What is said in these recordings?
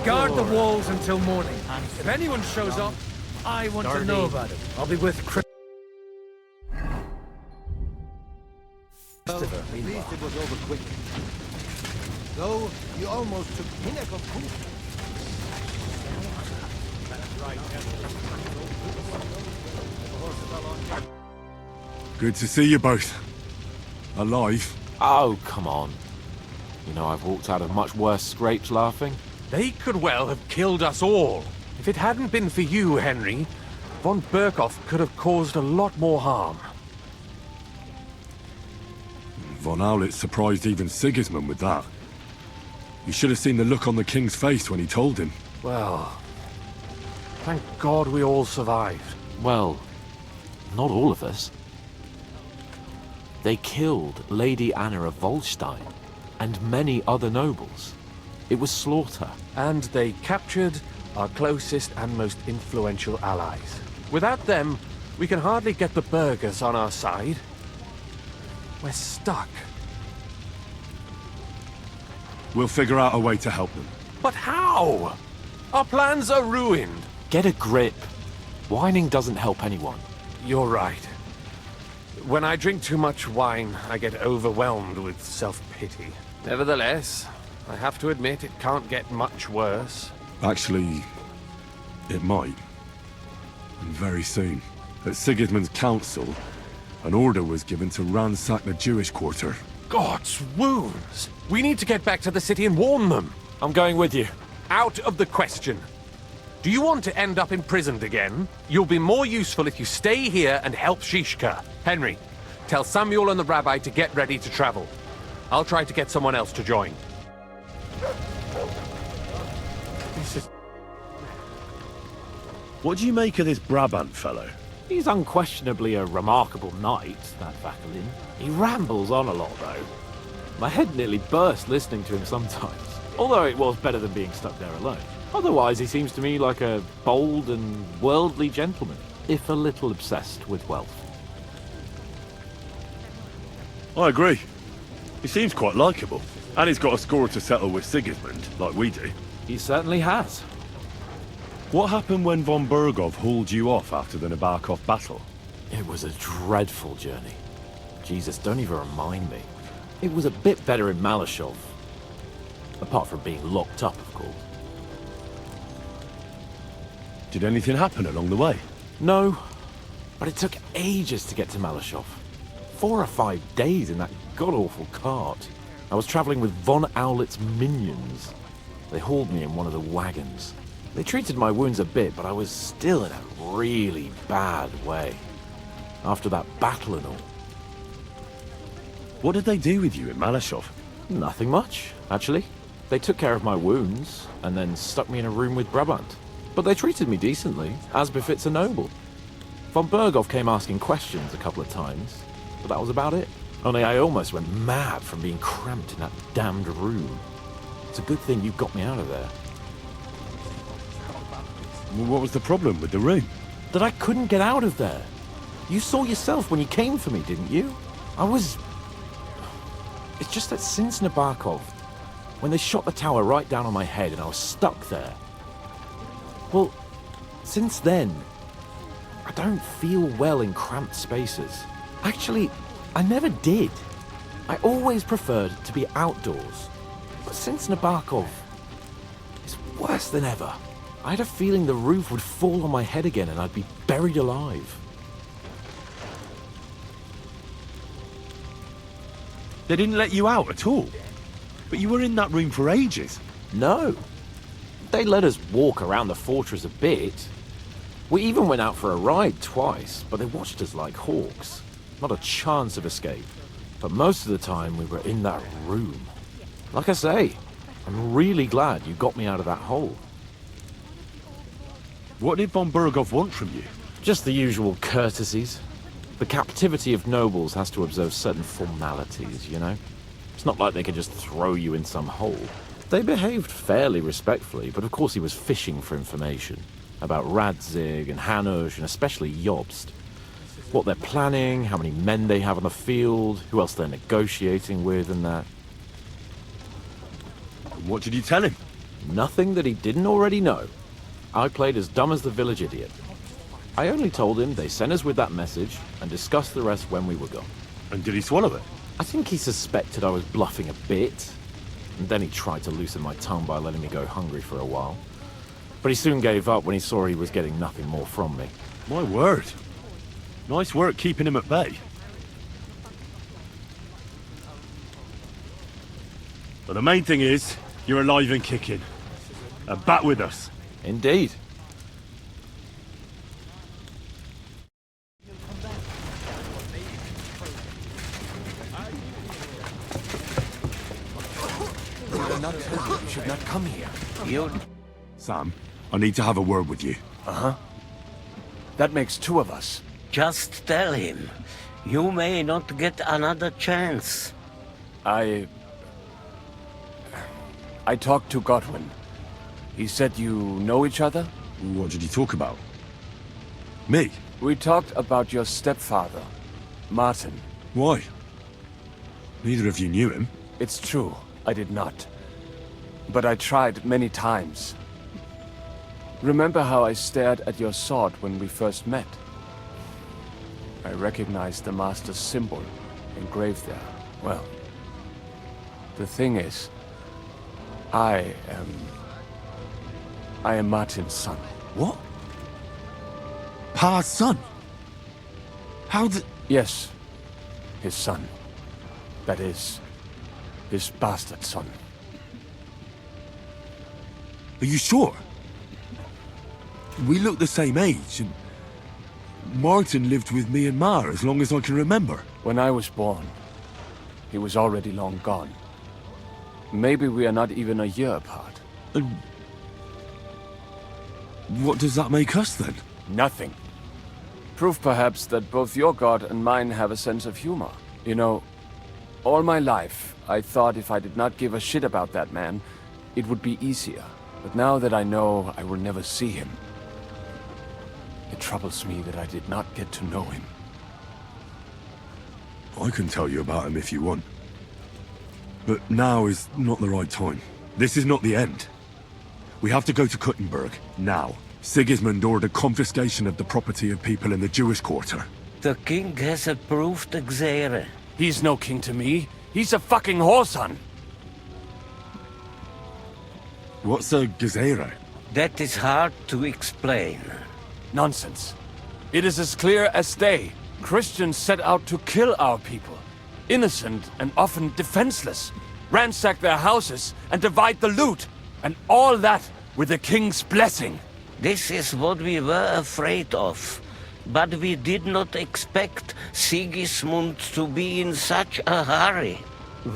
Guard the walls until morning. If anyone shows up, I want to know about it. I'll be with Chris. Well, at least it was over quick. Though, you almost took pinnacle proof. Good to see you both. Alive. Oh, come on. You know, I've walked out of much worse scrapes laughing. They could well have killed us all. If it hadn't been for you, Henry, von Berkhoff could have caused a lot more harm. Von Owlitz surprised even Sigismund with that. You should have seen the look on the king's face when he told him. Well, thank God we all survived. Well, not all of us. They killed Lady Anna of Volstein and many other nobles. It was slaughter. And they captured our closest and most influential allies. Without them, we can hardly get the burghers on our side. We're stuck. We'll figure out a way to help them. But how? Our plans are ruined. Get a grip. Whining doesn't help anyone. You're right. When I drink too much wine, I get overwhelmed with self-pity. Nevertheless, I have to admit it can't get much worse. Actually, it might. And very soon. At Sigismund's council, an order was given to ransack the Jewish quarter. God's wounds! We need to get back to the city and warn them. I'm going with you. Out of the question. Do you want to end up imprisoned again? You'll be more useful if you stay here and help Shishka. Henry, tell Samuel and the rabbi to get ready to travel. I'll try to get someone else to join. What do you make of this Brabant fellow? He's unquestionably a remarkable knight, that Vakalin. He rambles on a lot, though. My head nearly burst listening to him sometimes. Although it was better than being stuck there alone. Otherwise, he seems to me like a bold and worldly gentleman, if a little obsessed with wealth. I agree. He seems quite likeable. And he's got a score to settle with Sigismund, like we do. He certainly has. What happened when von Berghoff hauled you off after the Nabokov battle? It was a dreadful journey. Jesus, don't even remind me. It was a bit better in Malashov. Apart from being locked up, of course. Did anything happen along the way? No, but it took ages to get to Malashov. 4 or 5 days in that god-awful cart. I was traveling with von Owlitz's minions. They hauled me in one of the wagons. They treated my wounds a bit, but I was still in a really bad way. After that battle and all. What did they do with you in Malashov? Nothing much, actually. They took care of my wounds, and then stuck me in a room with Brabant. But they treated me decently, as befits a noble. Von Berghoff came asking questions a couple of times, but that was about it. Only I almost went mad from being cramped in that damned room. It's a good thing you got me out of there. Well, what was the problem with the room? That I couldn't get out of there. You saw yourself when you came for me, didn't you? It's just that since Nabokov, when they shot the tower right down on my head and I was stuck there. Well, since then, I don't feel well in cramped spaces. Actually, I never did. I always preferred to be outdoors. But since Nabokov, it's worse than ever. I had a feeling the roof would fall on my head again and I'd be buried alive. They didn't let you out at all? But you were in that room for ages. No. They let us walk around the fortress a bit. We even went out for a ride twice, but they watched us like hawks. Not a chance of escape. But most of the time we were in that room. Like I say, I'm really glad you got me out of that hole. What did von Berghoff want from you? Just the usual courtesies. The captivity of nobles has to observe certain formalities, you know? It's not like they can just throw you in some hole. They behaved fairly respectfully, but of course he was fishing for information. About Radzig and Hanush, and especially Jobst. What they're planning, how many men they have on the field, who else they're negotiating with and that. What did you tell him? Nothing that he didn't already know. I played as dumb as the village idiot. I only told him they sent us with that message and discussed the rest when we were gone. And did he swallow it? I think he suspected I was bluffing a bit, and then he tried to loosen my tongue by letting me go hungry for a while. But he soon gave up when he saw he was getting nothing more from me. My word. Nice work keeping him at bay. But the main thing is, you're alive and kicking. And back with us. Indeed. You should not come here. Sam, I need to have a word with you. That makes two of us. Just tell him. You may not get another chance. I talked to Godwin. He said you know each other? What did you talk about? Me? We talked about your stepfather, Martin. Why? Neither of you knew him. It's true, I did not. But I tried many times. Remember how I stared at your sword when we first met? I recognized the Master's symbol engraved there. Well, the thing is, I am Martin's son. What? Pa's son? How did... Yes, his son. That is, his bastard son. Are you sure? We look the same age, and Martin lived with me and Ma as long as I can remember. When I was born, he was already long gone. Maybe we are not even a year apart. And what does that make us then? Nothing. Proof perhaps that both your god and mine have a sense of humor. You know, all my life, I thought if I did not give a shit about that man, it would be easier. But now that I know I will never see him, it troubles me that I did not get to know him. I can tell you about him if you want. But now is not the right time. This is not the end. We have to go to Kuttenberg, now. Sigismund ordered confiscation of the property of people in the Jewish quarter. The king has approved Xere. He's no king to me. He's a fucking whoreson. What's a Gezerah? That is hard to explain. Nonsense. It is as clear as day. Christians set out to kill our people. Innocent and often defenseless. Ransack their houses and divide the loot. And all that with the king's blessing. This is what we were afraid of. But we did not expect Sigismund to be in such a hurry.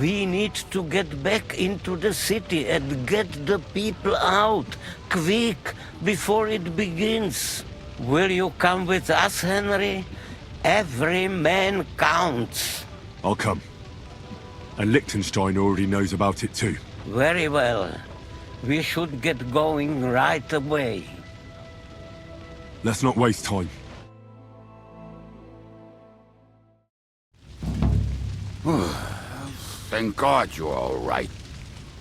We need to get back into the city and get the people out, quick, before it begins. Will you come with us, Henry? Every man counts. I'll come. And Liechtenstein already knows about it too. Very well. We should get going right away. Let's not waste time. Thank God you're all right.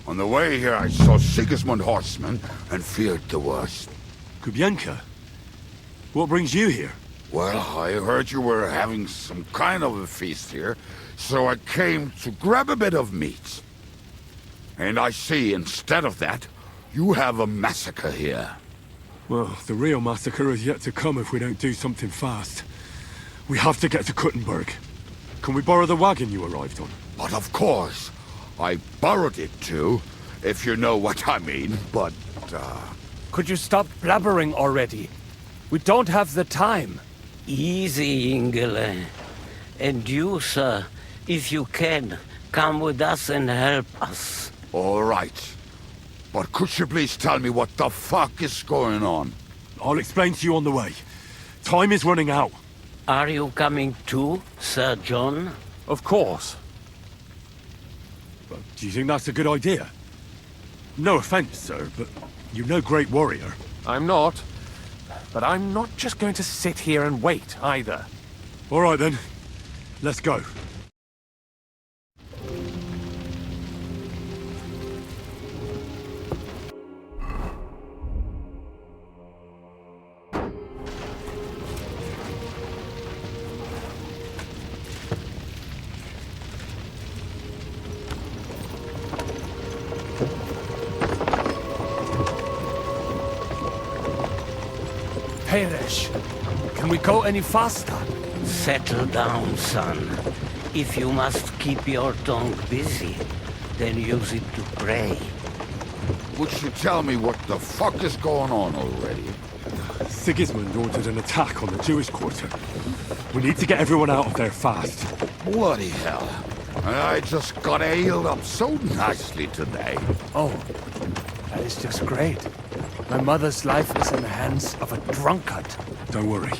On the way here, I saw Sigismund horsemen and feared the worst. Kubienka? What brings you here? Well, I heard you were having some kind of a feast here, so I came to grab a bit of meat. And I see, instead of that, you have a massacre here. Well, the real massacre is yet to come if we don't do something fast. We have to get to Kuttenberg. Can we borrow the wagon you arrived on? But of course, I borrowed it too, if you know what I mean, but, Could you stop blabbering already? We don't have the time. Easy, Ingele. And you, sir, if you can, come with us and help us. all right. But could you please tell me what the fuck is going on? I'll explain to you on the way. Time is running out. Are you coming too, Sir John? Of course. But do you think that's a good idea? No offense, sir, but you're no great warrior. I'm not. But I'm not just going to sit here and wait, either. All right, then. Let's go. Peresh. Can we go any faster? Settle down, son. If you must keep your tongue busy, then use it to pray. Would you tell me what the fuck is going on already? Sigismund ordered an attack on the Jewish quarter. We need to get everyone out of there fast. Bloody hell. I just got ailed up so nicely today. Oh, that is just great. My mother's life is in the hands of a drunkard. Don't worry.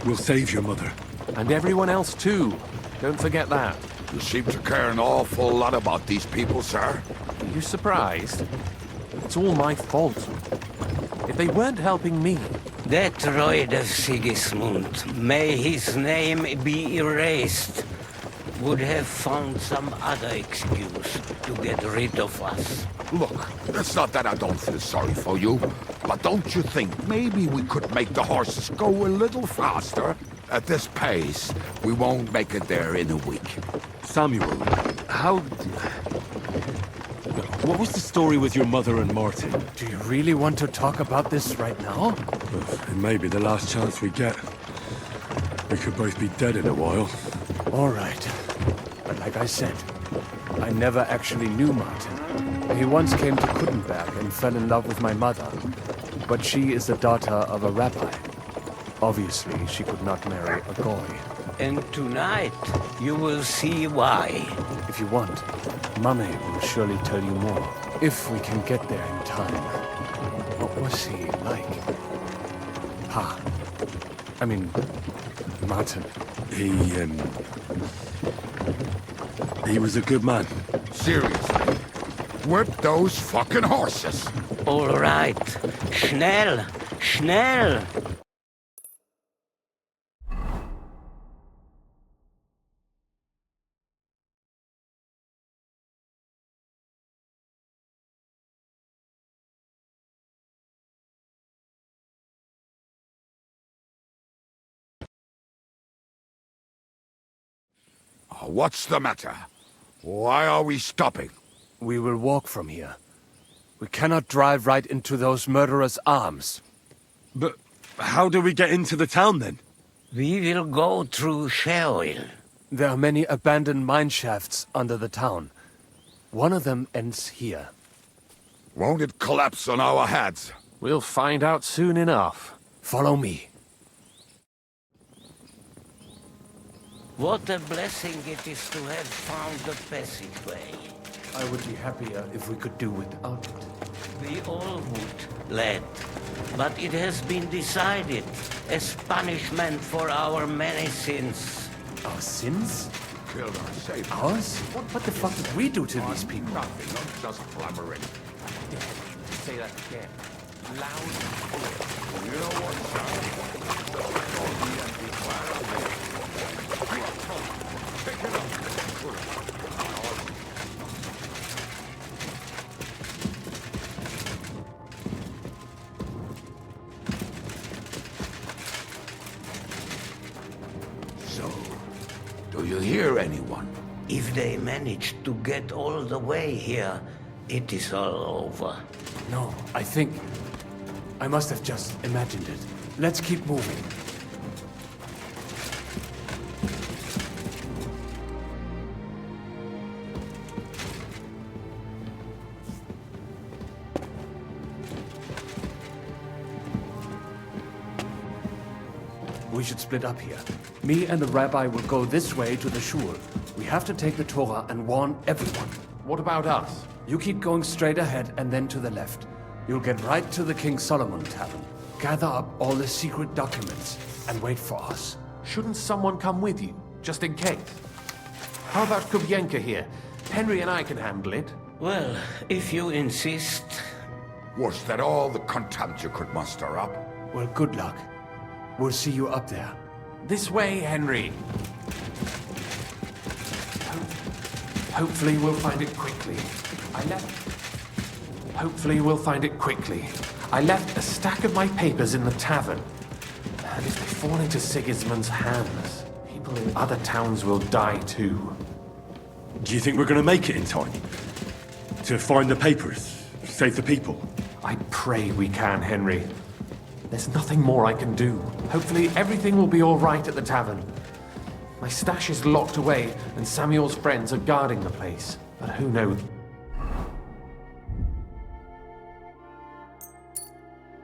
We'll save your mother. And everyone else too. Don't forget that. You seem to care an awful lot about these people, sir. Are you surprised? It's all my fault. If they weren't helping me... That droid of Sigismund, may his name be erased, would have found some other excuse to get rid of us. Look, it's not that I don't feel sorry for you, but don't you think maybe we could make the horses go a little faster? At this pace, we won't make it there in a week. Samuel, how... What was the story with your mother and Martin? Do you really want to talk about this right now? It may be the last chance we get. We could both be dead in a while. All right. But like I said, I never actually knew Martin. He once came to Kuttenberg and fell in love with my mother. But she is the daughter of a rabbi. Obviously, she could not marry a goy. And tonight, you will see why. If you want, Mummy will surely tell you more. If we can get there in time. What was he like? I mean, Martin. He was a good man. Seriously. Whip those fucking horses. All right. Schnell! Schnell! What's the matter? Why are we stopping? We will walk from here. We cannot drive right into those murderers' arms. But how do we get into the town then? We will go through Sheol. There are many abandoned mine shafts under the town. One of them ends here. Won't it collapse on our heads? We'll find out soon enough. Follow me. What a blessing it is to have found the passageway. I would be happier if we could do without it. We all would, lad. But it has been decided as punishment for our many sins. Our sins? Killed our savior. Ours? What the fuck did we do to these people? Nothing, I'm just blabbering. Say that again. Loud. You know what, So, do you hear anyone? If they managed to get all the way here, it is all over. No, I think... I must have just imagined it. Let's keep moving. We should split up here. Me and the rabbi will go this way to the shul. We have to take the Torah and warn everyone. What about us? You keep going straight ahead and then to the left. You'll get right to the King Solomon Tavern. Gather up all the secret documents and wait for us. Shouldn't someone come with you, just in case? How about Kubyenka here? Henry and I can handle it. Well, if you insist. Was that all the contempt you could muster up? Well, good luck. We'll see you up there. This way, Henry. Hopefully we'll find it quickly. Hopefully we'll find it quickly. I left a stack of my papers in the tavern. And if they fall into Sigismund's hands, people in other towns will die too. Do you think we're going to make it in time? To find the papers? Save the people? I pray we can, Henry. There's nothing more I can do. Hopefully everything will be all right at the tavern. My stash is locked away, and Samuel's friends are guarding the place. But who knows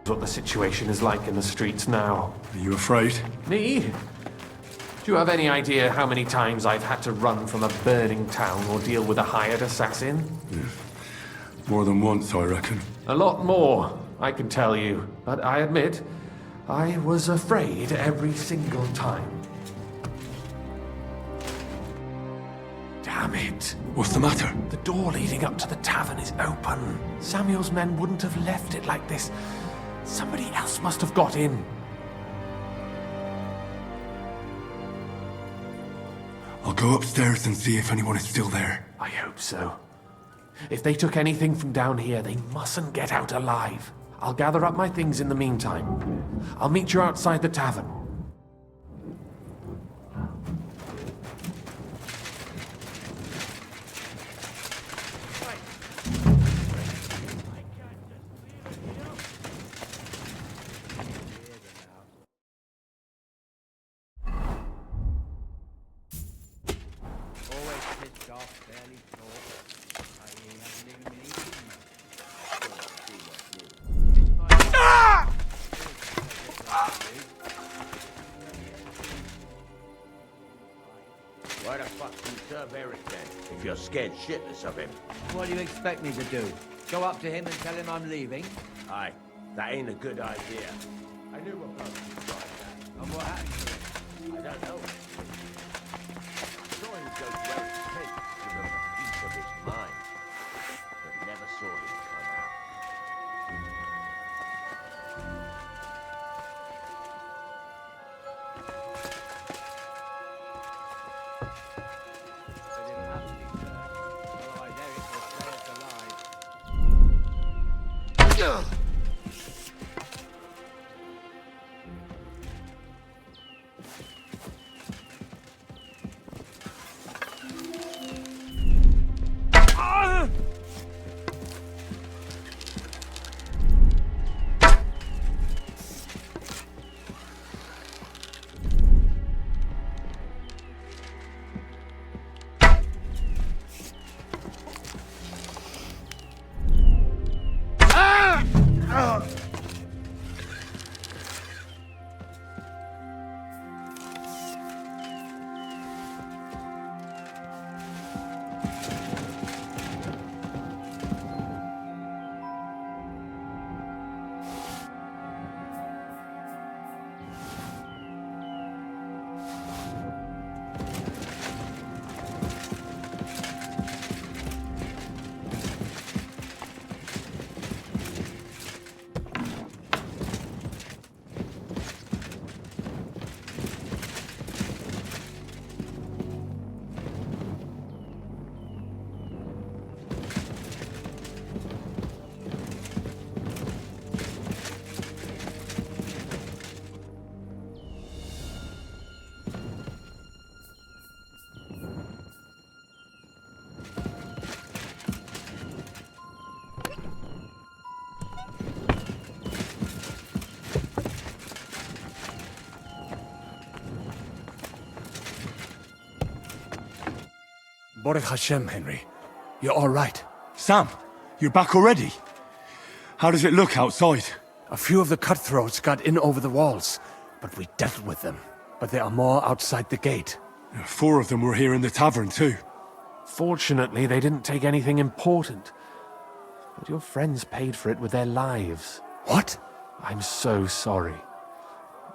what the situation is like in the streets now. Are you afraid? Me? Do you have any idea how many times I've had to run from a burning town or deal with a hired assassin? More than once, I reckon. A lot more, I can tell you. But I admit, I was afraid every single time. Damn it. What's the matter? The door leading up to the tavern is open. Samuel's men wouldn't have left it like this. Somebody else must have got in. I'll go upstairs and see if anyone is still there. I hope so. If they took anything from down here, they mustn't get out alive. I'll gather up my things in the meantime. I'll meet you outside the tavern. Why the fuck do you serve Eric then, if you're scared shitless of him? What do you expect me to do? Go up to him and tell him I'm leaving? Aye, that ain't a good idea. I knew a person would try that. And what happened to him? I don't know. Saw him go to Eric's tent to give him a piece of his mind, but never saw him come out. But if happening, otherwise Eric will stay us alive. Baruch Hashem, Henry. You're all right. Sam, you're back already? How does it look outside? A few of the cutthroats got in over the walls, but we dealt with them. But there are more outside the gate. 4 of them were here in the tavern too. Fortunately, they didn't take anything important. But your friends paid for it with their lives. What? I'm so sorry.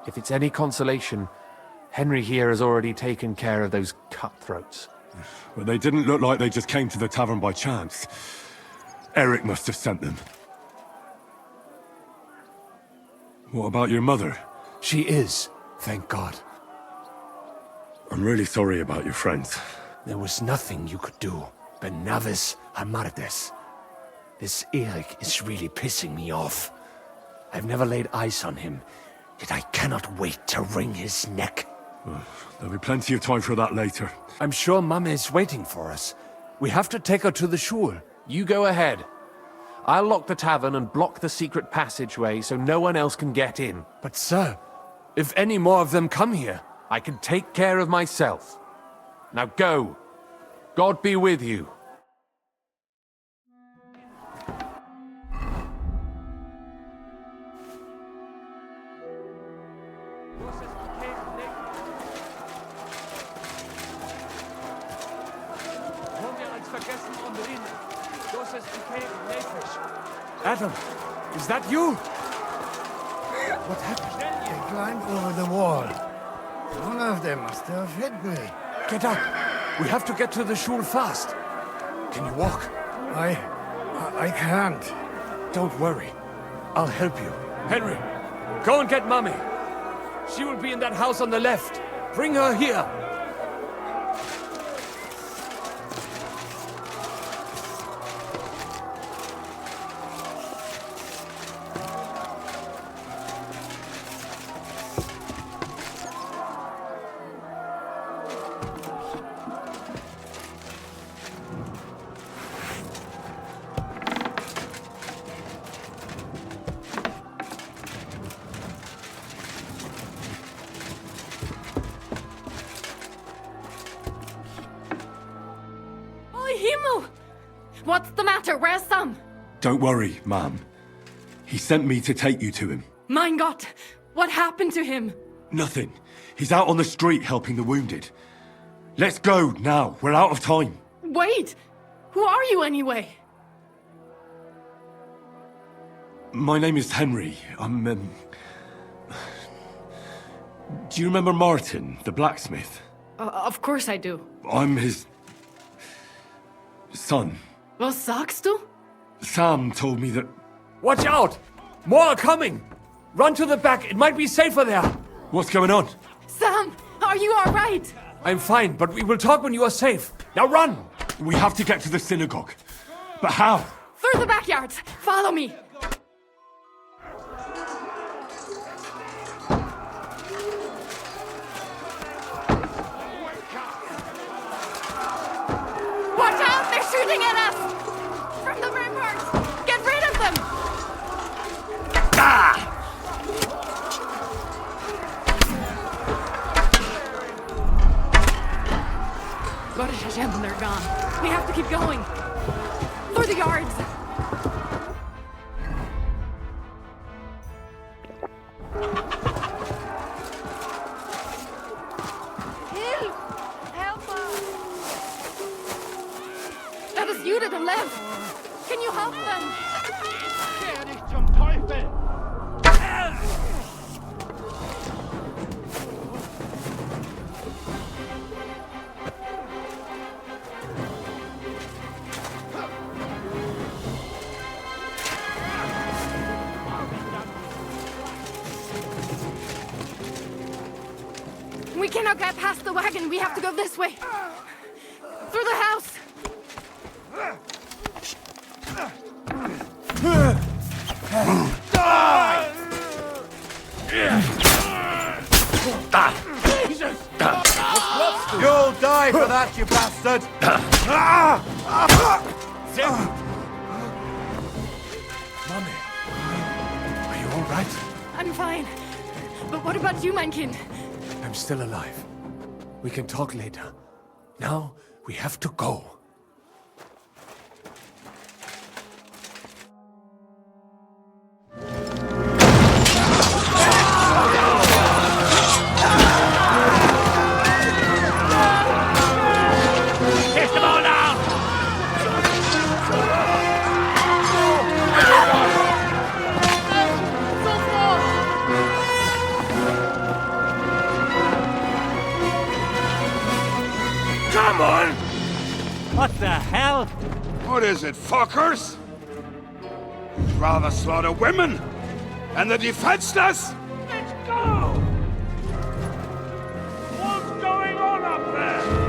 If it's any consolation, Henry here has already taken care of those cutthroats. But they didn't look like they just came to the tavern by chance. Eric must have sent them. What about your mother? She is, thank God. I'm really sorry about your friends. There was nothing you could do. Benavis Amardes. This Eric is really pissing me off. I've never laid eyes on him, yet I cannot wait to wring his neck. There'll be plenty of time for that later. I'm sure Mama is waiting for us. We have to take her to the shul. You go ahead. I'll lock the tavern and block the secret passageway so no one else can get in. But sir, if any more of them come here... I can take care of myself. Now go. God be with you. Adam, is that you? What happened? They climbed over the wall. One of them must have hit me. Get up. We have to get to the shul fast. Can you walk? I can't. Don't worry. I'll help you. Henry, go and get Mummy. She will be in that house on the left. Bring her here. What's the matter? Where's Sam? Don't worry, ma'am. He sent me to take you to him. Mein Gott! What happened to him? Nothing. He's out on the street helping the wounded. Let's go now. We're out of time. Wait! Who are you anyway? My name is Henry. I'm, Do you remember Martin, the blacksmith? Of course I do. I'm his... son. Was sagst du? Sam told me that... Watch out! More are coming! Run to the back, it might be safer there! What's going on? Sam, are you alright? I'm fine, but we will talk when you are safe. Now run! We have to get to the synagogue. But how? Through the backyards! Follow me! Watch out! They're shooting at us! From the ramparts! Get rid of them! Baruch Hashem, they're gone. We have to keep going. Through the yards! Help us! That is Judith and Lev! Can you help them? Kehr dich zum Teufel! We cannot get past the wagon. We have to go this way. Through the house. You'll die for that, you bastard! Mommy, are you all right? I'm fine. But what about you, mein Kind? I'm still alive. We can talk later. Now, we have to go. Come on! What the hell? What is it, fuckers? You'd rather slaughter women and the defenseless? Let's go! What's going on up there?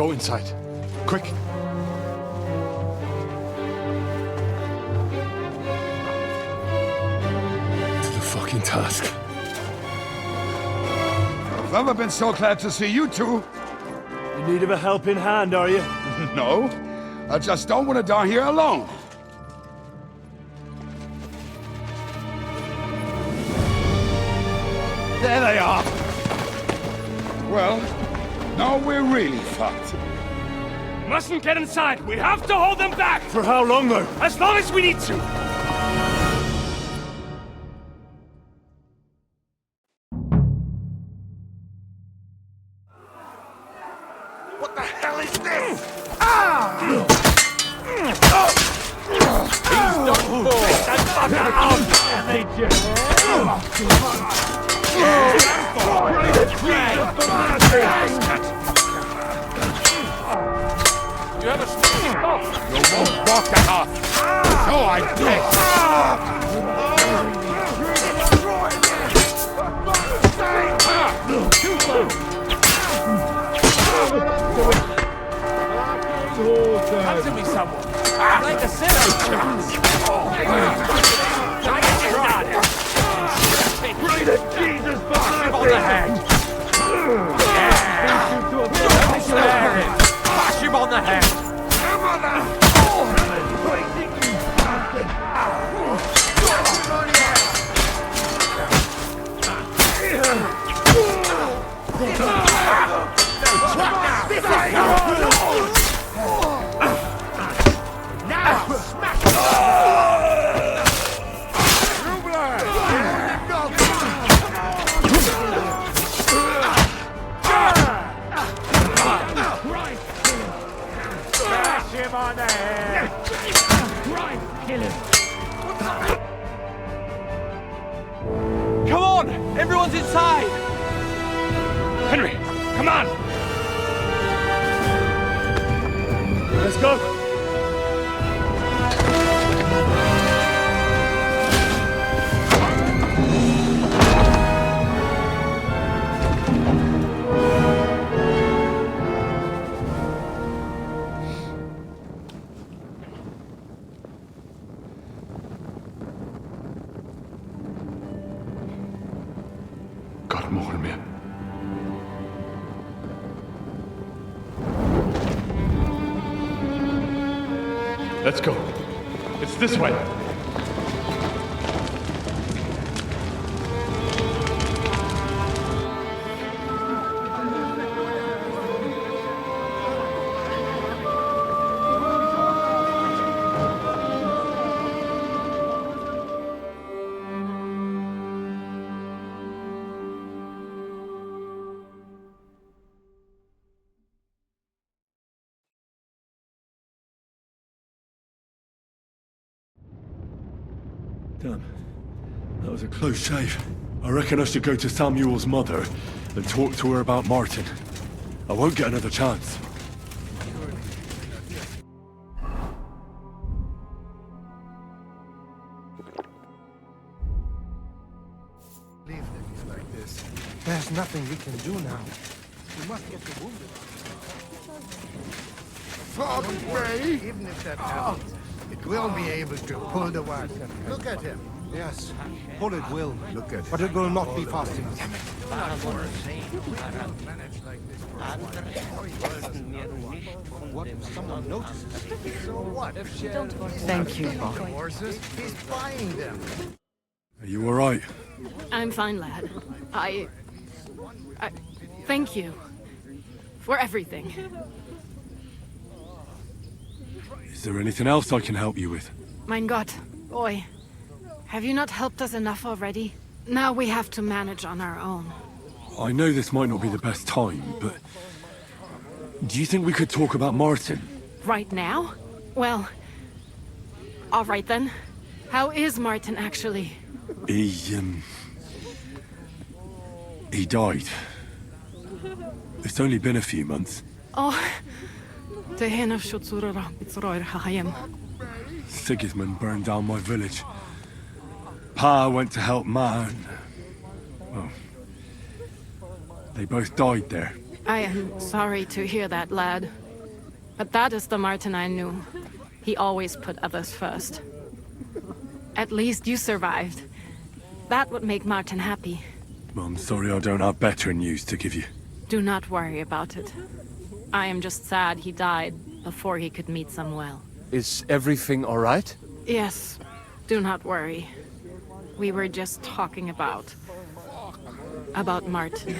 Go inside. Quick. To the fucking task. I've never been so glad to see you two. In need of a helping hand, are you? No, I just don't want to die here alone. There they are! Well, now we're really fucked. Mustn't get inside! We have to hold them back! For how long, though? As long as we need to! What the hell is this? You have a sneaky cough. You won't walk that off. So I take. Come to me, someone. I'd like to sit on Jesus, bash him on the head. Don't stare him. Bash him on the head. Come on! Everyone's inside! Henry, come on! Let's go! Got him over me. Let's go. It's this way. Damn. That was a close shave. I reckon I should go to Samuel's mother and talk to her about Martin. I won't get another chance. Leave them here like this. There's nothing we can do now. We must get the wounded. Fuck me! Even if that happens, it will be able to pull the wagon. Look at him. Yes, pull it will. Look at him. But it will not be fast enough. What if someone notices? So what? Thank you. Horses? He's buying them. Are you alright? I'm fine, lad. I thank you for everything. Is there anything else I can help you with? Mein Gott, boy. Have you not helped us enough already? Now we have to manage on our own. I know this might not be the best time, but... do you think we could talk about Martin? Right now? Well, all right then. How is Martin actually? He died. It's only been a few months. Oh, Sigismund burned down my village. Pa went to help Ma and... well... they both died there. I am sorry to hear that, lad. But that is the Martin I knew. He always put others first. At least you survived. That would make Martin happy. I'm sorry I don't have better news to give you. Do not worry about it. I am just sad he died before he could meet Samuel. Is everything all right? Yes, do not worry. We were just talking about Martin.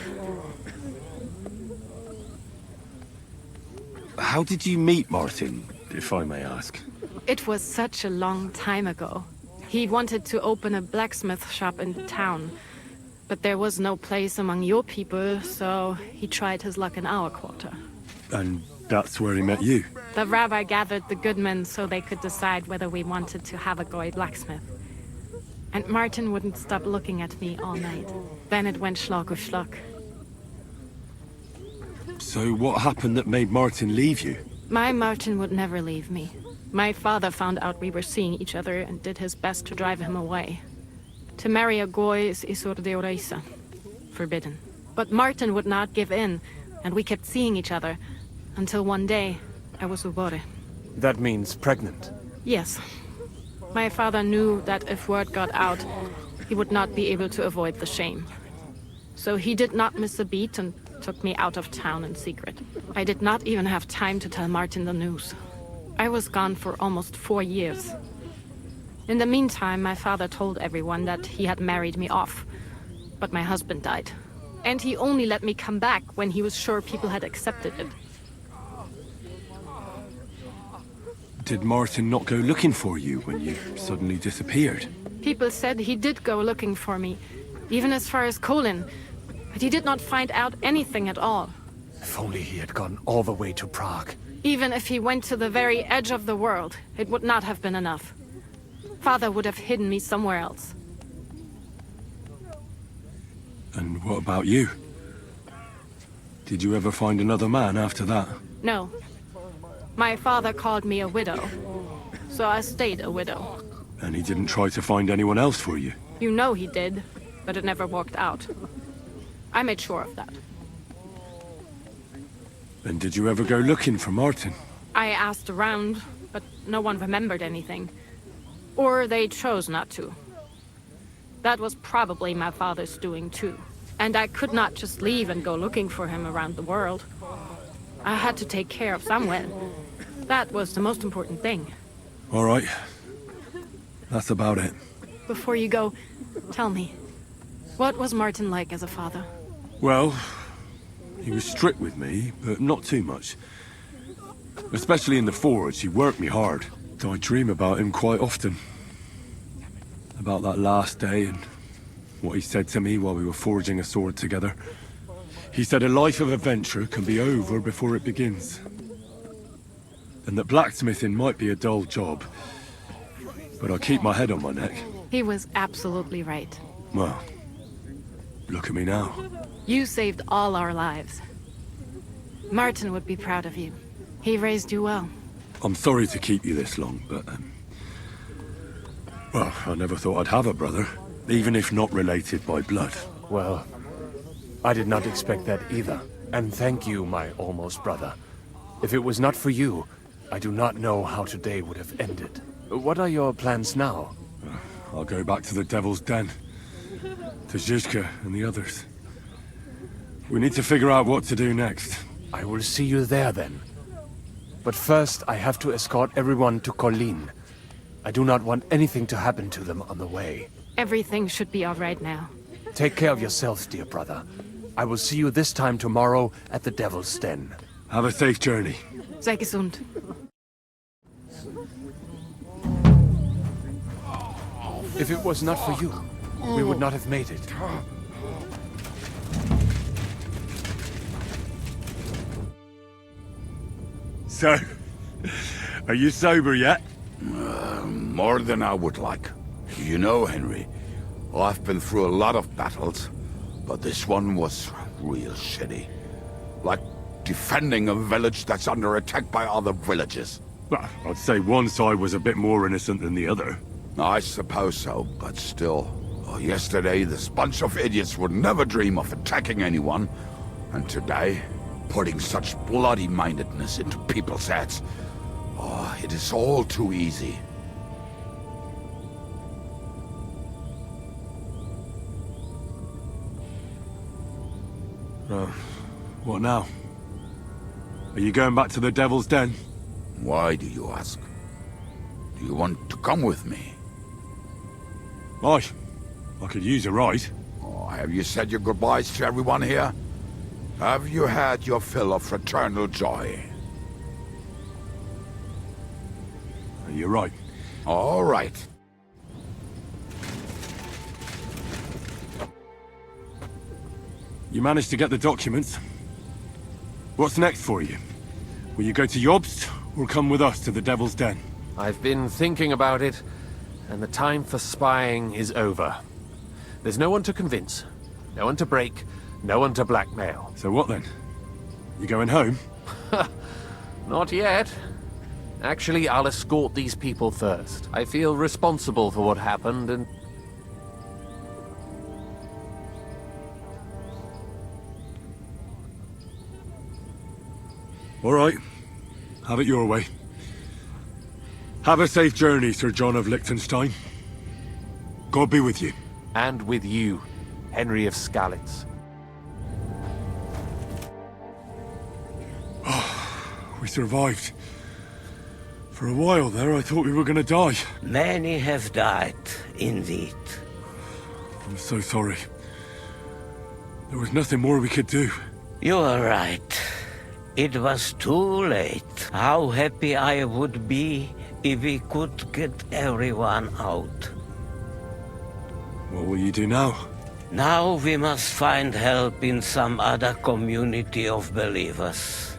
How did you meet Martin, if I may ask? It was such a long time ago. He wanted to open a blacksmith shop in town, but there was no place among your people, so he tried his luck in our quarter. And that's where he met you? The rabbi gathered the good men so they could decide whether we wanted to have a goy blacksmith. And Martin wouldn't stop looking at me all night. Then it went Schlag auf Schlag. So what happened that made Martin leave you? My Martin would never leave me. My father found out we were seeing each other and did his best to drive him away. To marry a goy is isur deoraisa, forbidden. But Martin would not give in, and we kept seeing each other, until one day, I was ubore. That means pregnant. Yes. My father knew that if word got out, he would not be able to avoid the shame. So he did not miss a beat and took me out of town in secret. I did not even have time to tell Martin the news. I was gone for almost 4 years. In the meantime, my father told everyone that he had married me off. But my husband died. And he only let me come back when he was sure people had accepted it. Did Martin not go looking for you when you suddenly disappeared? People said he did go looking for me, even as far as Colin. But he did not find out anything at all. If only he had gone all the way to Prague. Even if he went to the very edge of the world, it would not have been enough. Father would have hidden me somewhere else. And what about you? Did you ever find another man after that? No. My father called me a widow, so I stayed a widow. And he didn't try to find anyone else for you? You know he did, but it never worked out. I made sure of that. And did you ever go looking for Martin? I asked around, but no one remembered anything. Or they chose not to. That was probably my father's doing too. And I could not just leave and go looking for him around the world. I had to take care of Samuel. That was the most important thing. All right. That's about it. Before you go, tell me, what was Martin like as a father? Well, he was strict with me, but not too much. Especially in the forge, he worked me hard. I dream about him quite often. About that last day and what he said to me while we were forging a sword together. He said a life of adventure can be over before it begins. And that blacksmithing might be a dull job, but I keep my head on my neck. He was absolutely right. Well, look at me now. You saved all our lives. Martin would be proud of you. He raised you well. I'm sorry to keep you this long, but... well, I never thought I'd have a brother, even if not related by blood. Well, I did not expect that either. And thank you, my almost brother. If it was not for you, I do not know how today would have ended. What are your plans now? I'll go back to the Devil's Den. To Zizka and the others. We need to figure out what to do next. I will see you there then. But first, I have to escort everyone to Colleen. I do not want anything to happen to them on the way. Everything should be all right now. Take care of yourselves, dear brother. I will see you this time tomorrow at the Devil's Den. Have a safe journey. Sei gesund. If it was not for you, we would not have made it. So, are you sober yet? More than I would like. You know, Henry, I've been through a lot of battles, but this one was real shitty. Like defending a village that's under attack by other villages. Well, I'd say one side was a bit more innocent than the other. I suppose so, but still. Yesterday, this bunch of idiots would never dream of attacking anyone. And today, putting such bloody-mindedness into people's heads. Oh, it is all too easy. What now? Are you going back to the Devil's Den? Why do you ask? Do you want to come with me? Aye. I could use a ride. Oh, have you said your goodbyes to everyone here? Have you had your fill of fraternal joy? You're right. All right. You managed to get the documents. What's next for you? Will you go to Jobst, or come with us to the Devil's Den? I've been thinking about it, and the time for spying is over. There's no one to convince, no one to break, no one to blackmail. So what then? You going home? Not yet. Actually, I'll escort these people first. I feel responsible for what happened, and... All right. Have it your way. Have a safe journey, Sir John of Liechtenstein. God be with you. And with you, Henry of Skalitz. We survived. For a while there, I thought we were gonna die. Many have died, indeed. I'm so sorry. There was nothing more we could do. You are right. It was too late. How happy I would be if we could get everyone out. What will you do now? Now we must find help in some other community of believers.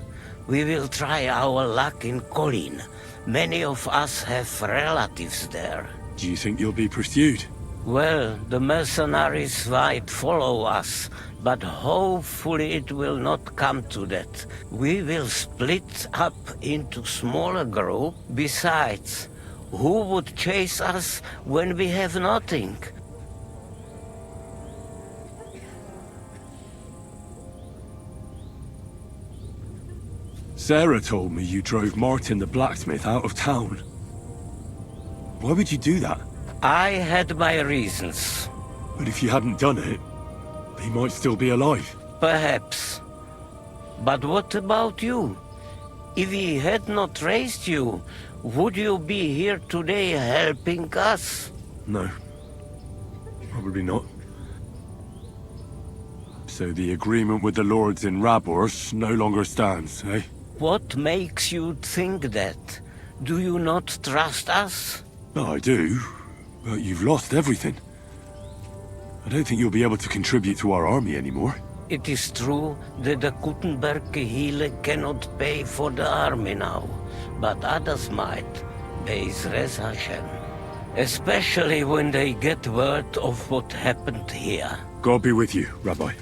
We will try our luck in Colin. Many of us have relatives there. Do you think you'll be pursued? Well, the mercenaries might follow us, but hopefully it will not come to that. We will split up into smaller groups. Besides, who would chase us when we have nothing? Sarah told me you drove Martin the blacksmith out of town. Why would you do that? I had my reasons. But if you hadn't done it, he might still be alive. Perhaps. But what about you? If he had not raised you, would you be here today helping us? No. Probably not. So the agreement with the lords in Rabors no longer stands, eh? What makes you think that? Do you not trust us? No, I do. But you've lost everything. I don't think you'll be able to contribute to our army anymore. It is true that the Kuttenberg Kehile cannot pay for the army now, but others might, Be'ez Hashem. Especially when they get word of what happened here. God be with you, Rabbi.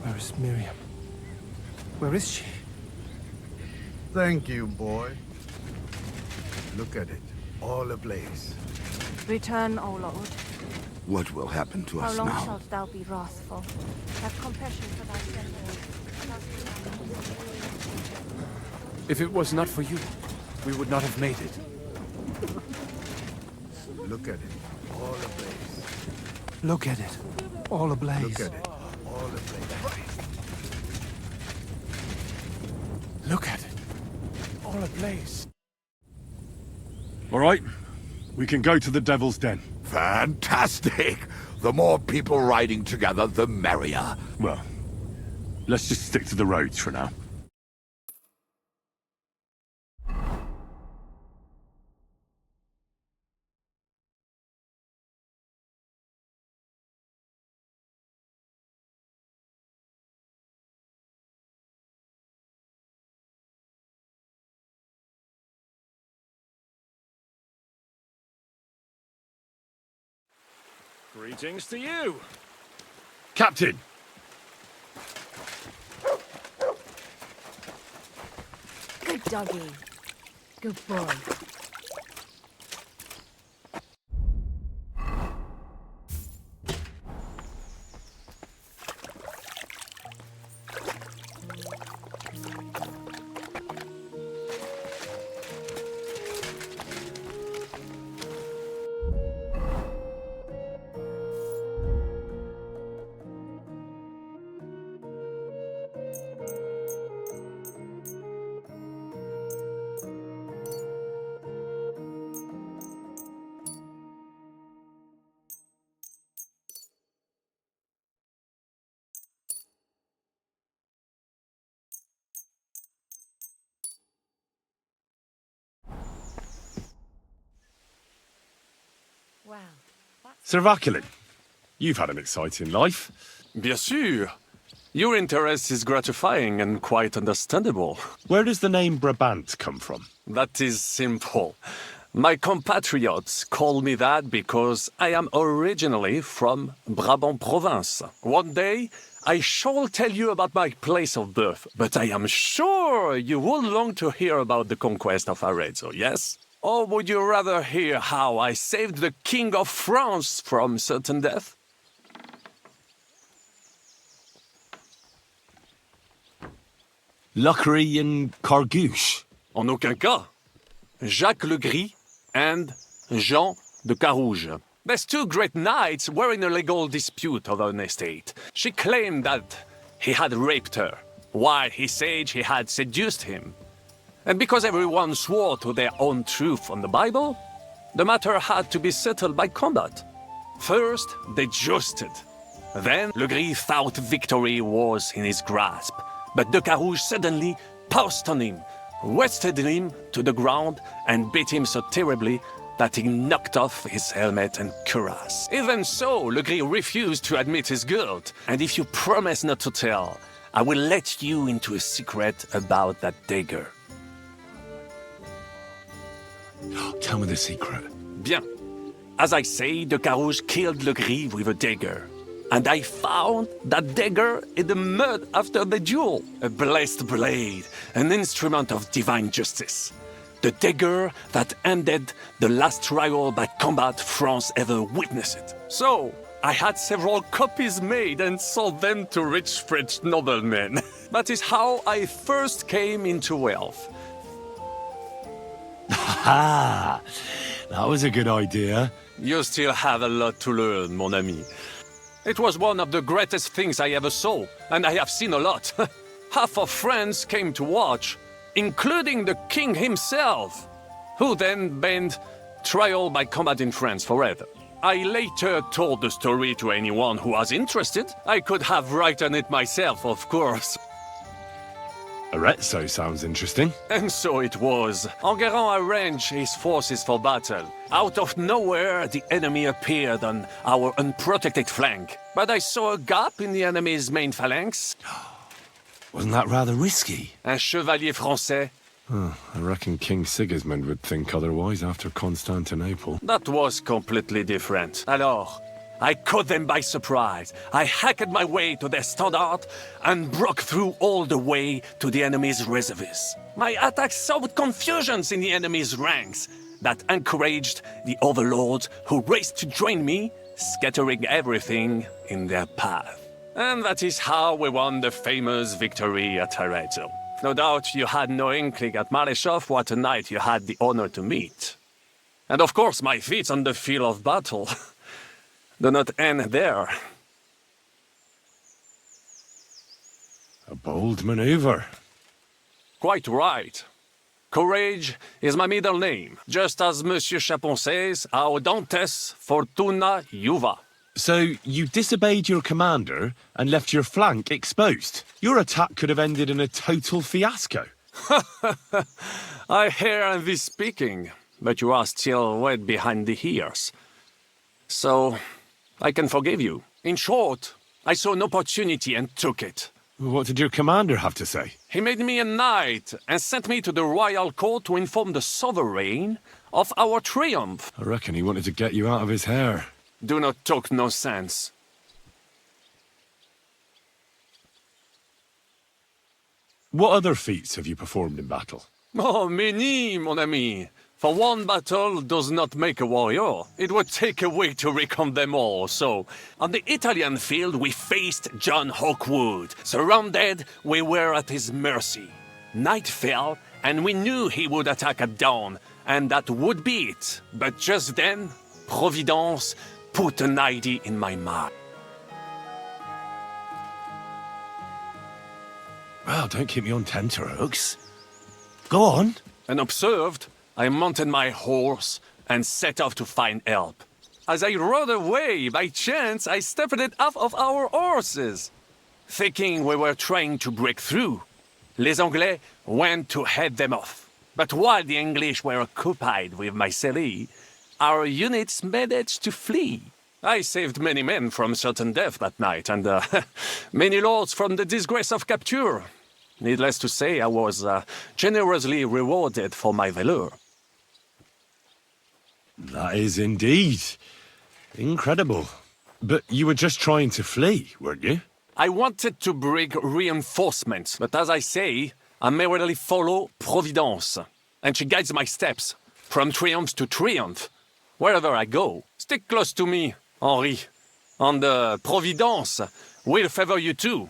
Where is Miriam? Where is she? Thank you, boy. Look at it, all ablaze. Return, O Lord. What will happen to How us long now? shalt thou be wrathful? Have compassion for thy servant. If it was not for you, we would not have made it. Look at it, all ablaze. Look at it. All ablaze. Look at it, all ablaze. Look at it. All ablaze. All right. We can go to the Devil's Den. Fantastic! The more people riding together, the merrier. Well, let's just stick to the roads for now. Greetings to you. Captain! Good doggy. Good boy. Sir Vaculin, you've had an exciting life. Bien sûr. Your interest is gratifying and quite understandable. Where does the name Brabant come from? That is simple. My compatriots call me that because I am originally from Brabant province. One day, I shall tell you about my place of birth, but I am sure you will long to hear about the conquest of Arezzo, yes? Or would you rather hear how I saved the King of France from certain death? Luckery and Cargouche? En aucun cas. Jacques le Gris and Jean de Carouge. There's two great knights were in a legal dispute over an estate. She claimed that he had raped her, while he said he had seduced him. And because everyone swore to their own truth on the Bible, the matter had to be settled by combat. First, they jousted. Then, Le Gris thought victory was in his grasp. But de Carouge suddenly pounced on him, wrested him to the ground, and beat him so terribly that he knocked off his helmet and cuirass. Even so, Le Gris refused to admit his guilt, and if you promise not to tell, I will let you into a secret about that dagger. Tell me the secret. Bien. As I say, de Carouge killed Le Gris with a dagger. And I found that dagger in the mud after the duel. A blessed blade, an instrument of divine justice. The dagger that ended the last trial by combat France ever witnessed. So, I had several copies made and sold them to rich French noblemen. That is how I first came into wealth. Ha! That was a good idea. You still have a lot to learn, mon ami. It was one of the greatest things I ever saw, and I have seen a lot. Half of France came to watch, including the king himself, who then banned trial by combat in France forever. I later told the story to anyone who was interested. I could have written it myself, of course. Arezzo sounds interesting. And so it was. Enguerrand arranged his forces for battle. Out of nowhere, the enemy appeared on our unprotected flank. But I saw a gap in the enemy's main phalanx. Wasn't that rather risky? Un chevalier français. I reckon King Sigismund would think otherwise after Constantinople. That was completely different. Alors, I caught them by surprise. I hacked my way to their standard and broke through all the way to the enemy's reservoirs. My attack sowed confusions in the enemy's ranks that encouraged the overlords who raced to join me, scattering everything in their path. And that is how we won the famous victory at Arezzo. No doubt you had no inkling at Maleshov what a knight you had the honor to meet. And of course my feats on the field of battle do not end there. A bold maneuver. Quite right. Courage is my middle name, just as Monsieur Chapon says, Audantes Fortuna Juva. So you disobeyed your commander and left your flank exposed. Your attack could have ended in a total fiasco. I hear thee speaking, but you are still wet behind the ears. So, I can forgive you. In short, I saw an opportunity and took it. What did your commander have to say? He made me a knight and sent me to the royal court to inform the sovereign of our triumph. I reckon he wanted to get you out of his hair. Do not talk nonsense. What other feats have you performed in battle? Oh, many, mon ami. For one battle does not make a warrior. It would take a week to recount them all. So, on the Italian field, we faced John Hawkwood. Surrounded, we were at his mercy. Night fell, and we knew he would attack at dawn, and that would be it. But just then, Providence put an idea in my mind. Well, don't keep me on tenterhooks. Go on. Unobserved, I mounted my horse and set off to find help. As I rode away, by chance, I stepped it off of our horses. Thinking we were trying to break through, les Anglais went to head them off. But while the English were occupied with Mycélie, our units managed to flee. I saved many men from certain death that night, and many lords from the disgrace of capture. Needless to say, I was generously rewarded for my valor. That is indeed incredible. But you were just trying to flee, weren't you? I wanted to bring reinforcements, but as I say, I merely follow Providence, and she guides my steps, from triumph to triumph. Wherever I go, stick close to me, Henri, and Providence will favor you too.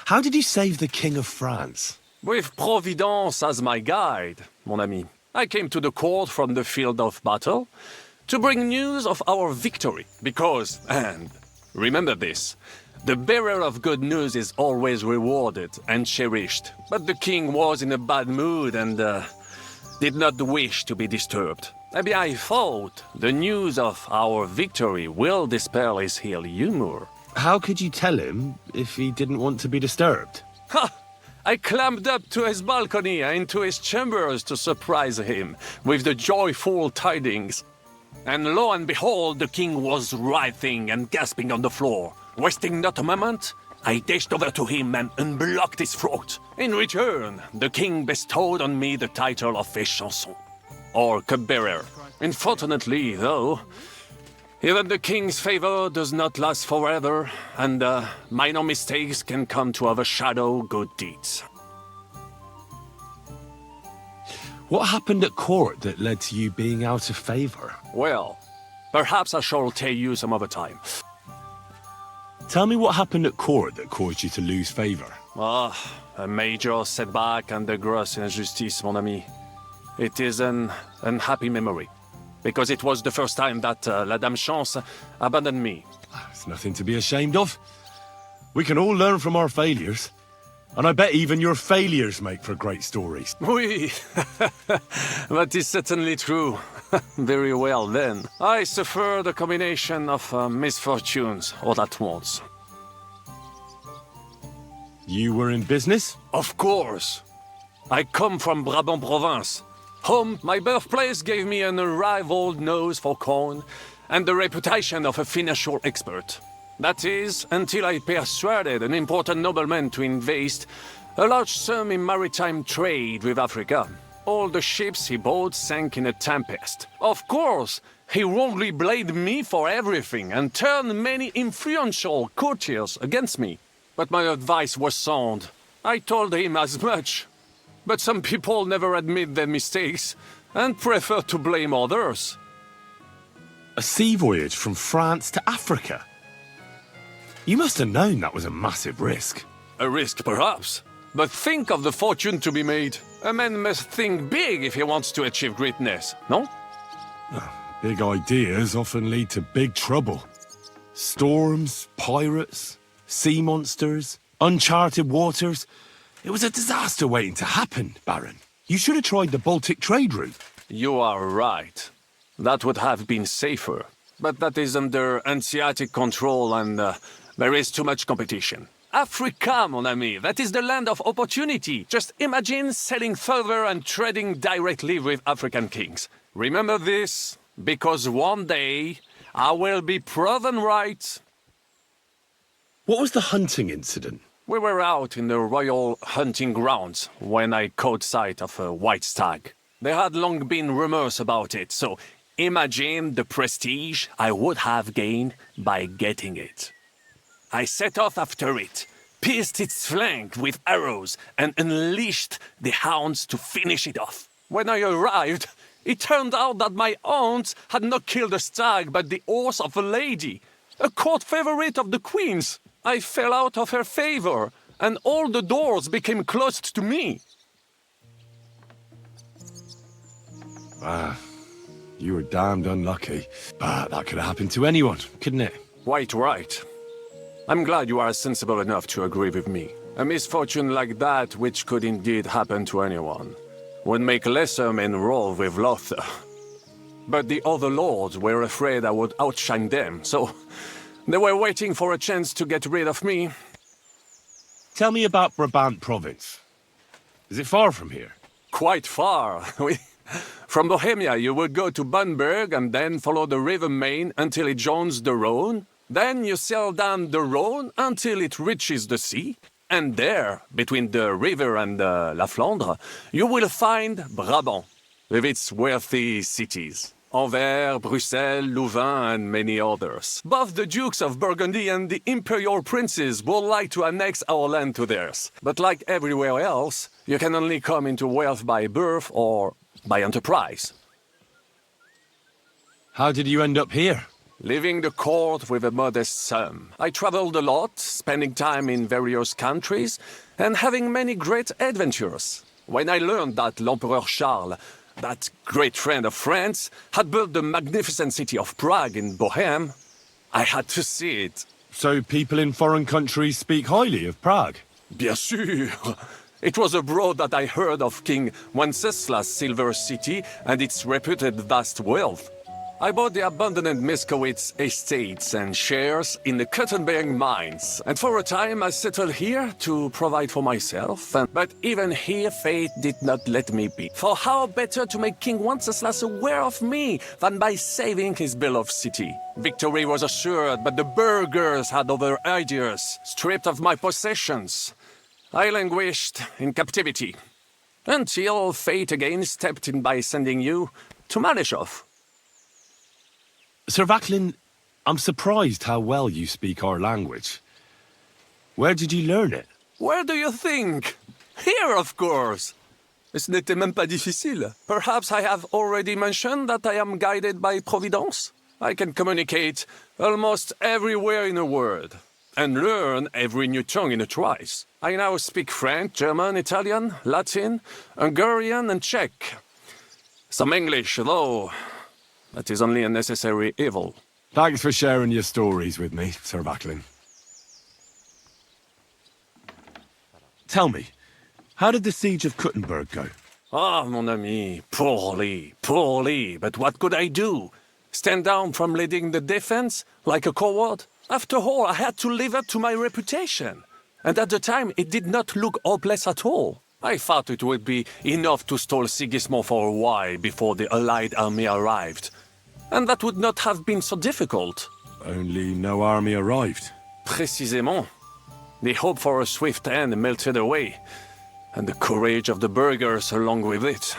How did you save the King of France? With Providence as my guide, mon ami, I came to the court from the field of battle to bring news of our victory, because, and remember this, the bearer of good news is always rewarded and cherished. But the king was in a bad mood and did not wish to be disturbed. Maybe I thought the news of our victory will dispel his ill humor. How could you tell him if he didn't want to be disturbed? Ha! I climbed up to his balcony and into his chambers to surprise him with the joyful tidings. And lo and behold, the king was writhing and gasping on the floor. Wasting not a moment, I dashed over to him and unblocked his throat. In return, the king bestowed on me the title of Échanson, or cupbearer. Unfortunately, though, even the king's favor does not last forever, and minor mistakes can come to overshadow good deeds. What happened at court that led to you being out of favor? Well, perhaps I shall tell you some other time. Tell me what happened at court that caused you to lose favor. A major setback and a gross injustice, mon ami. It is an unhappy memory, because it was the first time that La Dame Chance abandoned me. It's nothing to be ashamed of. We can all learn from our failures. And I bet even your failures make for great stories. Oui, that is certainly true. Very well then. I suffered a combination of misfortunes all at once. You were in business? Of course. I come from Brabant province. Home, my birthplace, gave me an unrivaled nose for corn and the reputation of a financial expert. That is, until I persuaded an important nobleman to invest a large sum in maritime trade with Africa. All the ships he bought sank in a tempest. Of course, he wrongly blamed me for everything and turned many influential courtiers against me. But my advice was sound. I told him as much. But some people never admit their mistakes and prefer to blame others. A sea voyage from France to Africa? You must have known that was a massive risk. A risk, perhaps. But think of the fortune to be made. A man must think big if he wants to achieve greatness, no? Big ideas often lead to big trouble. Storms, pirates, sea monsters, uncharted waters. It was a disaster waiting to happen, Baron. You should have tried the Baltic trade route. You are right. That would have been safer. But that is under Hanseatic control and there is too much competition. Africa, mon ami, that is the land of opportunity. Just imagine sailing further and trading directly with African kings. Remember this, because one day I will be proven right. What was the hunting incident? We were out in the royal hunting grounds when I caught sight of a white stag. There had long been rumors about it, so imagine the prestige I would have gained by getting it. I set off after it, pierced its flank with arrows, and unleashed the hounds to finish it off. When I arrived, it turned out that my aunt had not killed a stag but the horse of a lady, a court favorite of the queen's. I fell out of her favor, and all the doors became closed to me. You were damned unlucky. But that could have happened to anyone, couldn't it? Quite right. I'm glad you are sensible enough to agree with me. A misfortune like that, which could indeed happen to anyone, would make lesser men roll with laughter. But the other lords were afraid I would outshine them, so they were waiting for a chance to get rid of me. Tell me about Brabant province. Is it far from here? Quite far. From Bohemia, you would go to Bamberg and then follow the river Main until it joins the Rhone. Then you sail down the Rhone until it reaches the sea. And there, between the river and La Flandre, you will find Brabant, with its wealthy cities. Anvers, Bruxelles, Louvain, and many others. Both the Dukes of Burgundy and the imperial princes would like to annex our land to theirs. But like everywhere else, you can only come into wealth by birth or by enterprise. How did you end up here? Leaving the court with a modest sum. I traveled a lot, spending time in various countries, and having many great adventures. When I learned that l'Empereur Charles, that great friend of France, had built the magnificent city of Prague in Bohème, I had to see it. So people in foreign countries speak highly of Prague? Bien sûr! It was abroad that I heard of King Wenceslas' silver city and its reputed vast wealth. I bought the abandoned Miskowitz estates and shares in the Kuttenberg mines, and for a time I settled here to provide for myself, but even here fate did not let me be. For how better to make King Wenceslas aware of me than by saving his beloved city? Victory was assured, but the burghers had other ideas, stripped of my possessions. I languished in captivity, until fate again stepped in by sending you to Malishov. Sir Vaclin, I'm surprised how well you speak our language. Where did you learn it? Where do you think? Here, of course. Ce n'était même pas difficile. Perhaps I have already mentioned that I am guided by Providence. I can communicate almost everywhere in the world, and learn every new tongue in a trice. I now speak French, German, Italian, Latin, Hungarian, and Czech. Some English, though. That is only a necessary evil. Thanks for sharing your stories with me, Sir Vaclin. Tell me, how did the siege of Kuttenberg go? Ah, mon ami, poorly, poorly. But what could I do? Stand down from leading the defense like a coward? After all, I had to live up to my reputation. And at the time, it did not look hopeless at all. I thought it would be enough to stall Sigismund for a while before the Allied army arrived. And that would not have been so difficult. Only no army arrived. Précisément. The hope for a swift end melted away, and the courage of the burghers along with it.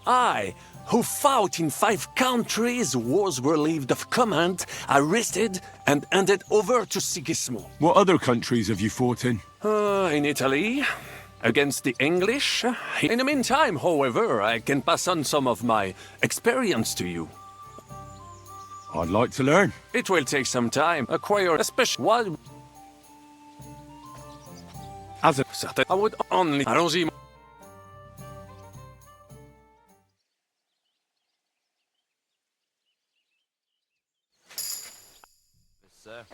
I, who fought in 5 countries, was relieved of command, arrested, and handed over to Sigismund. What other countries have you fought in? In Italy, against the English. In the meantime, however, I can pass on some of my experience to you. I'd like to learn. It will take some time. Acquire a special one. As a... I would only... Allons-y. Sir.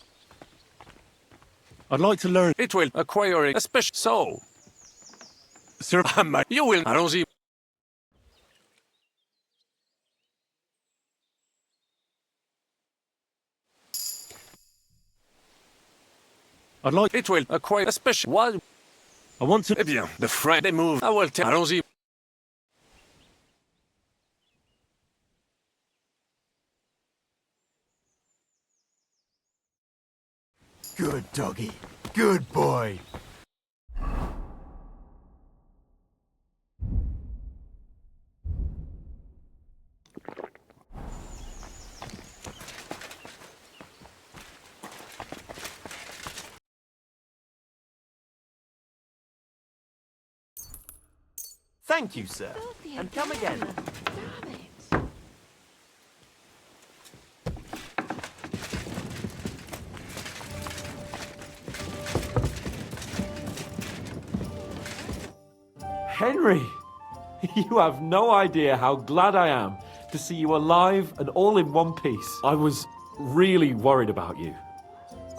I'd like to learn... It will acquire a special... So... Sir... You will... Allons-y. I'd like... It will acquire a special... What? I want to... Eh bien, the French, they move. I will tell... Allons-y. Good doggy. Good boy. Thank you, sir. And come again. Damn it. Henry! You have no idea how glad I am to see you alive and all in one piece. I was really worried about you.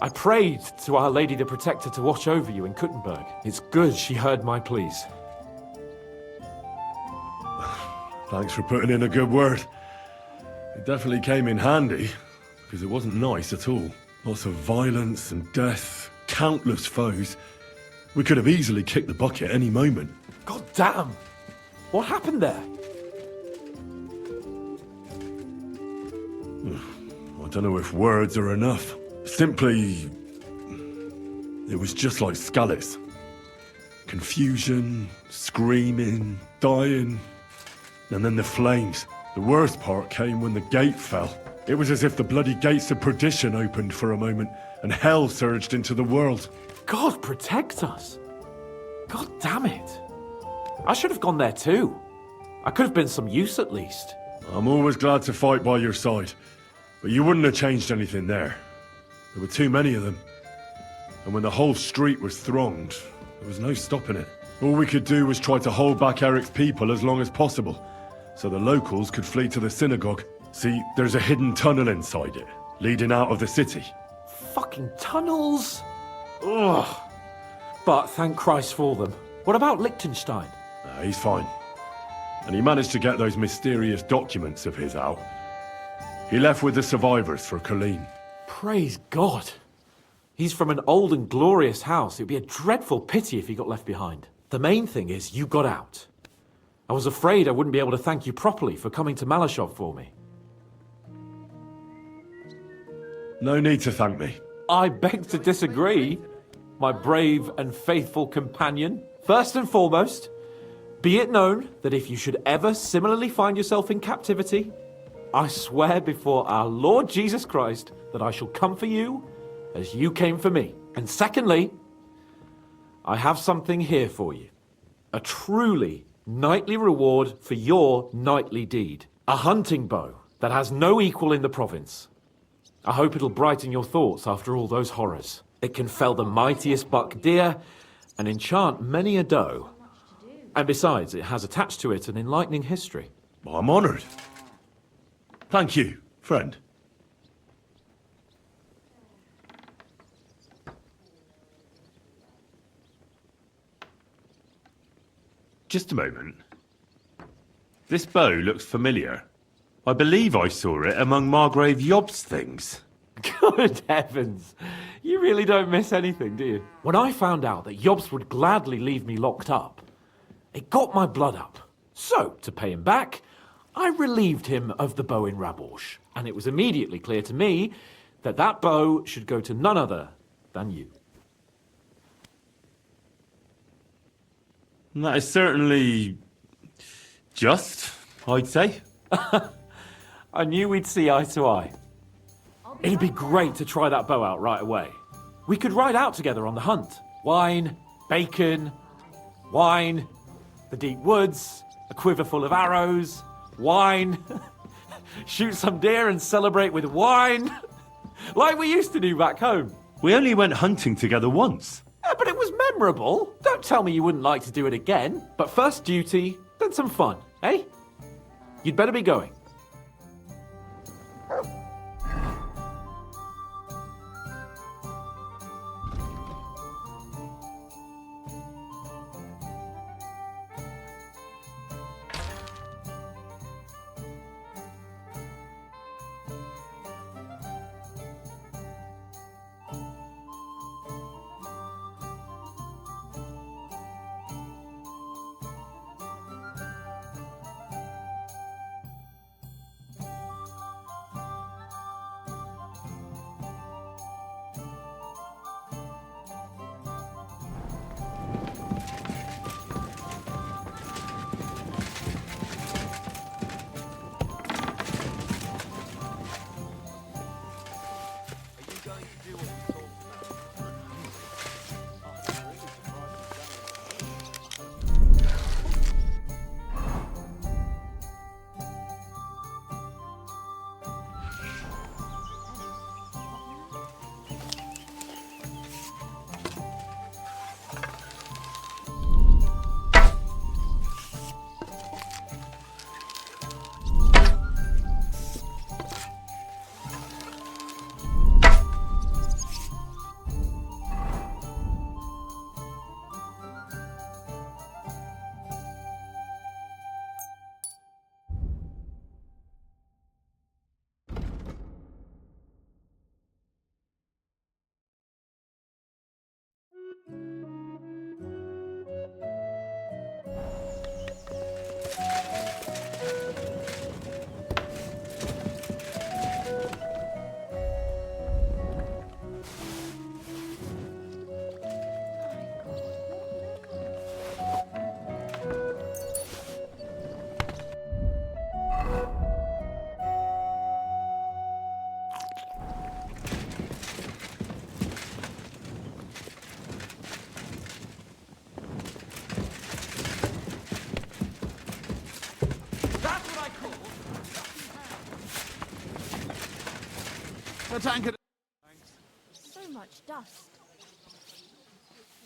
I prayed to Our Lady the Protector to watch over you in Kuttenberg. It's good she heard my pleas. Thanks for putting in a good word. It definitely came in handy, because it wasn't nice at all. Lots of violence and death, countless foes. We could have easily kicked the bucket any moment. God damn! What happened there? I don't know if words are enough. Simply... it was just like Skalitz. Confusion, screaming, dying, and then the flames. The worst part came when the gate fell. It was as if the bloody gates of perdition opened for a moment, and hell surged into the world. God protect us. God damn it. I should have gone there too. I could have been some use at least. I'm always glad to fight by your side, but you wouldn't have changed anything there. There were too many of them. And when the whole street was thronged, there was no stopping it. All we could do was try to hold back Eric's people as long as possible, so the locals could flee to the synagogue. See, there's a hidden tunnel inside it, leading out of the city. Fucking tunnels! Ugh. But thank Christ for them. What about Liechtenstein? He's fine. And he managed to get those mysterious documents of his out. He left with the survivors for Colleen. Praise God. He's from an old and glorious house. It would be a dreadful pity if he got left behind. The main thing is you got out. I was afraid I wouldn't be able to thank you properly for coming to Malashov for me. No need to thank me. I beg to disagree, my brave and faithful companion. First and foremost, be it known that if you should ever similarly find yourself in captivity, I swear before our Lord Jesus Christ that I shall come for you as you came for me. And secondly, I have something here for you. A truly knightly reward for your knightly deed. A hunting bow that has no equal in the province. I hope it'll brighten your thoughts after all those horrors. It can fell the mightiest buck deer and enchant many a doe. And besides, it has attached to it an enlightening history. I'm honored. Thank you, friend. Just a moment. This bow looks familiar. I believe I saw it among Margrave Yob's things. Good heavens. You really don't miss anything, do you? When I found out that Yobs would gladly leave me locked up, it got my blood up. So, to pay him back, I relieved him of the bow in Raborsh. And it was immediately clear to me that that bow should go to none other than you. That is certainly... just, I'd say. I knew we'd see eye to eye. It'd be great to try that bow out right away. We could ride out together on the hunt. Wine, bacon, wine, the deep woods, a quiver full of arrows, wine, shoot some deer and celebrate with wine, like we used to do back home. We only went hunting together once. Yeah, but it was memorable. Don't tell me you wouldn't like to do it again. But first duty, then some fun, eh? You'd better be going. The tank. So much dust.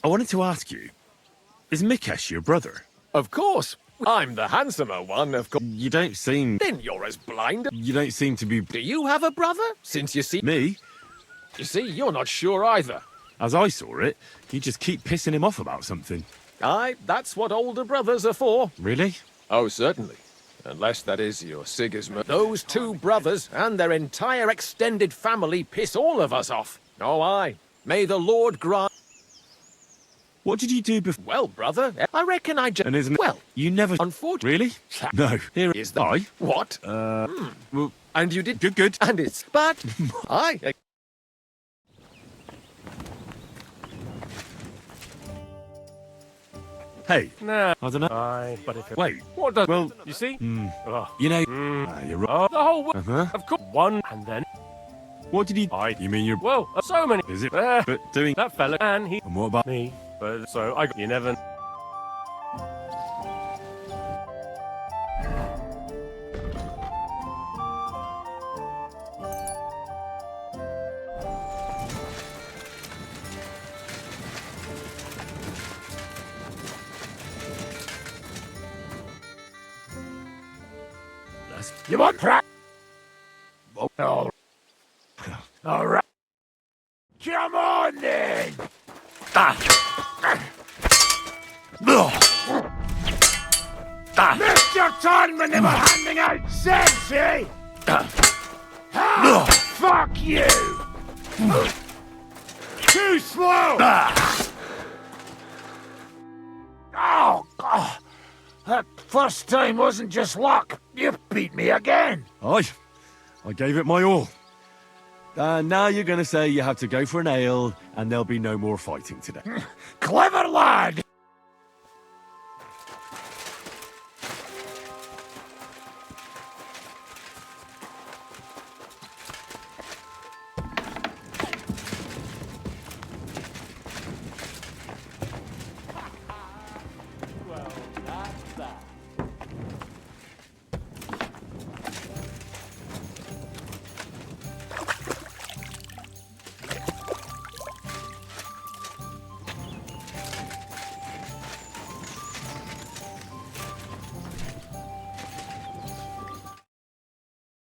I wanted to ask you, is Mikesh your brother? Of course. I'm the handsomer one, of course. You don't seem... Then you're as blind. You don't seem to be... Do you have a brother? Since you see... Me? You see, you're not sure either. As I saw it, you just keep pissing him off about something. Aye, that's what older brothers are for. Really? Oh, certainly. Unless that is your Sigismund. Those two brothers and their entire extended family piss all of us off. Oh, aye. May the Lord grant... What did you do before? Well, brother, I reckon I just... And isn't it... Well, you never... unfortunately... Really? No. Here is the... I? What? Well... And you did... Good. And it's... But... I... Hey. Nah. I don't know. Aye, but if... Wait. What does... Well... You see? You know... you're right. The whole... Uh-huh. Of course. One, and then... What did he... You mean you're... Whoa, so many... Is it? But doing... That fella, and he... And what about... Me. But so I... You never... You want crack? Oh. All right. Come on then. Missed your turn when they were handing out sense, eh? Fuck you! Too slow! Oh, God. That first time wasn't just luck. You beat me again. I gave it my all. Now you're going to say you have to go for an ale and there'll be no more fighting today. Clever lad!